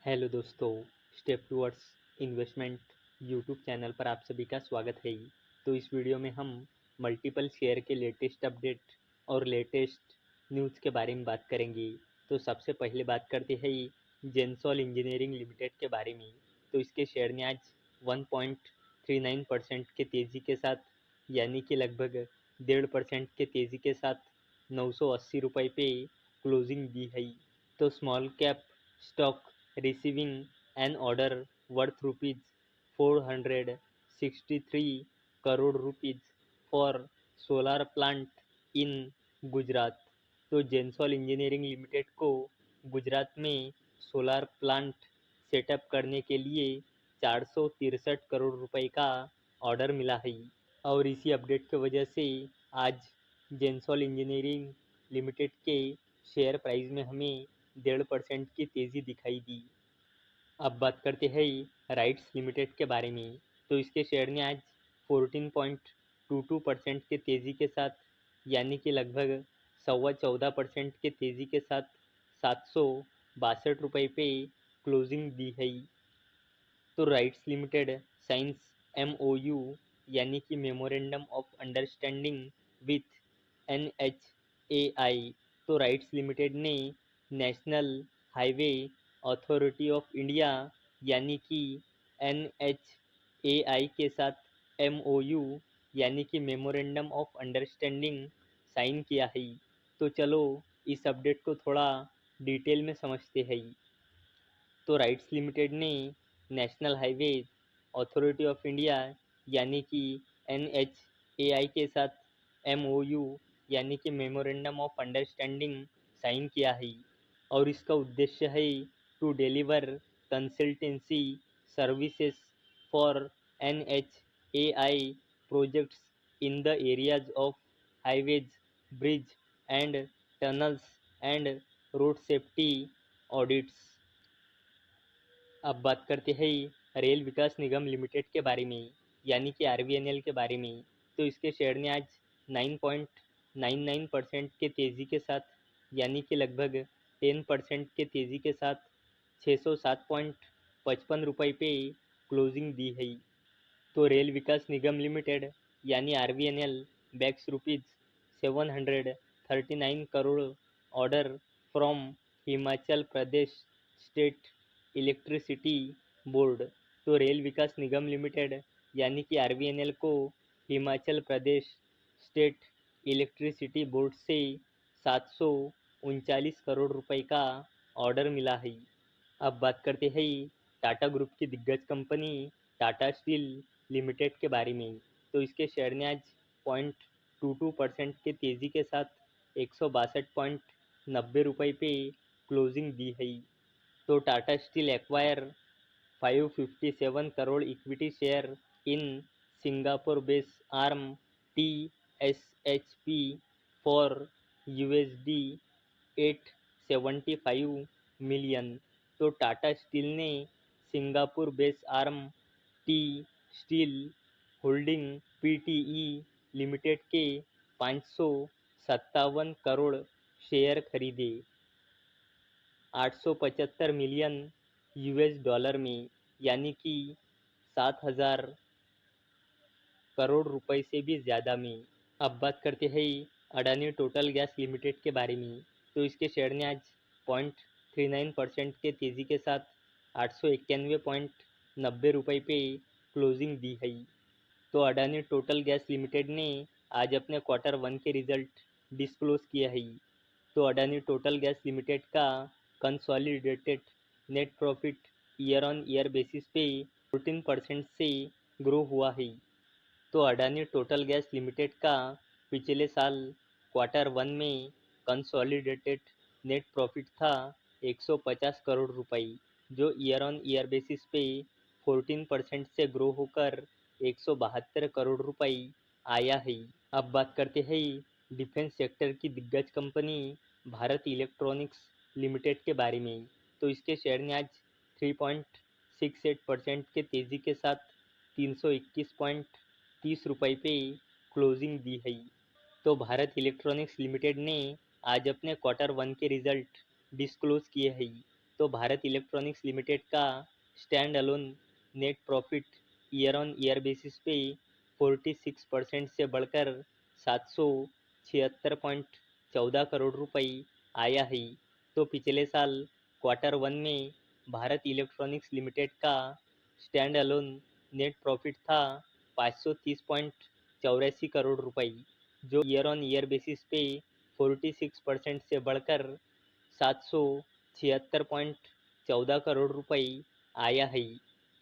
Hello दोस्तों, step towards investment YouTube channel पर आप सभी का स्वागत है। तो इस वीडियो में हम मल्टीपल शेयर के लेटेस्ट अपडेट और लेटेस्ट न्यूज़ के बारे में बात करेंगे। तो सबसे पहले बात करते हैं जेंसॉल इंजीनियरिंग लिमिटेड के बारे में। तो इसके शेयर ने आज 1.39% के तेज़ी के साथ यानी कि लगभग 1.5% के तेज़ी के साथ 980 रुपये पे क्लोजिंग दी है। तो small cap stock receiving an order worth rupees 463 crore rupees for solar plant in Gujarat. तो जेंसॉल इंजीनियरिंग लिमिटेड को गुजरात में सोलार प्लांट सेटअप करने के लिए 463 करोड़ रुपए का ऑर्डर मिला है और इसी अपडेट की वजह से आज जेंसॉल इंजीनियरिंग लिमिटेड के शेयर प्राइस में हमें 1.5% की तेज़ी दिखाई दी। अब बात करते हैं राइट्स लिमिटेड के बारे में। तो इसके शेयर ने आज 14.22% के तेज़ी के साथ यानी कि लगभग 14.25% के तेज़ी के साथ 762 रुपये पे क्लोजिंग दी है। तो राइट्स लिमिटेड साइंस MOU यानी कि memorandum of understanding with NHAI। तो राइट्स लिमिटेड ने national highway authority of India यानी कि NHAI के साथ MOU यानी कि मेमोरेंडम ऑफ अंडरस्टैंडिंग साइन किया है। तो चलो इस अपडेट को थोड़ा डिटेल में समझते हैं। तो राइट्स लिमिटेड ने national highways authority of India यानी कि NHAI के साथ MOU यानी कि मेमोरेंडम ऑफ अंडरस्टैंडिंग साइन किया है और इसका उद्देश्य है to deliver consultancy services for NHAI projects in the areas of highways, bridge and tunnels and road safety audits. अब बात करते हैं रेल विकास निगम लिमिटेड के बारे में यानी कि RVNL के बारे में। तो इसके शेयर ने आज 9.99% के तेज़ी के साथ यानी कि लगभग 10% के तेज़ी के साथ 607.55 रुपये पे क्लोजिंग दी है। तो रेल विकास निगम लिमिटेड यानी RVNL bags rupees 739 crore order from Himachal Pradesh state electricity board. तो रेल विकास निगम लिमिटेड यानी कि RVNL को Himachal Pradesh state electricity board से 739 करोड़ रुपए का ऑर्डर मिला है। अब बात करते हैं टाटा ग्रुप की दिग्गज कंपनी टाटा स्टील लिमिटेड के बारे में। तो इसके शेयर ने आज 0.22% के तेज़ी के साथ 162.90 रुपये पे क्लोजिंग दी है। तो Tata steel acquire 557 crore equity share in Singapore base arm TSHP for USD 875 million. तो टाटा स्टील ने Singapore base arm T steel holding PTE limited के 557 करोड़ शेयर खरीदे 875 मिलियन US में यानी कि 7,000 करोड़ रुपए से भी ज़्यादा में। अब बात करते हैं अडानी टोटल गैस लिमिटेड के बारे में। तो इसके शेयर ने आज 0.39% के तेज़ी के साथ 891.90 रुपये पे क्लोजिंग दी है। तो अडानी टोटल गैस लिमिटेड ने आज अपने Q1 के रिजल्ट डिस्क्लोज किया है। तो अडानी टोटल गैस लिमिटेड का consolidated net profit year on year basis पे 14% से ग्रो हुआ है। तो अडानी टोटल गैस लिमिटेड का पिछले साल Q1 में कंसोलिडेटेड नेट प्रॉफिट था 150 करोड़ रुपए जो ईयर ऑन ईयर बेसिस पे 14% से ग्रो होकर 172 करोड़ रुपए आया है। अब बात करते हैं डिफेंस सेक्टर की दिग्गज कंपनी भारत इलेक्ट्रॉनिक्स लिमिटेड के बारे में। तो इसके शेयर ने आज 3.68% के तेज़ी के साथ 321.30 रुपये पे क्लोजिंग दी है। तो भारत इलेक्ट्रॉनिक्स लिमिटेड ने आज अपने Q1 के रिजल्ट डिस्क्लोज किए हैं। तो भारत इलेक्ट्रॉनिक्स लिमिटेड का stand alone net profit year on year basis पे 46% से बढ़कर 776.14 करोड़ रुपए आया है। तो पिछले साल क्वार्टर वन में भारत इलेक्ट्रॉनिक्स लिमिटेड का स्टैंड अलोन नेट प्रॉफिट था 530.84 करोड़ रुपए, जो ईयर ऑन ईयर बेसिस पे 46% से बढ़कर 776.14 करोड़ रुपए आया है।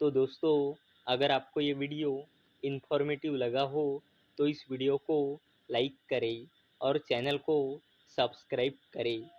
तो दोस्तों, अगर आपको ये वीडियो इन्फॉर्मेटिव लगा हो तो इस वीडियो को लाइक करें और चैनल को सब्सक्राइब करें।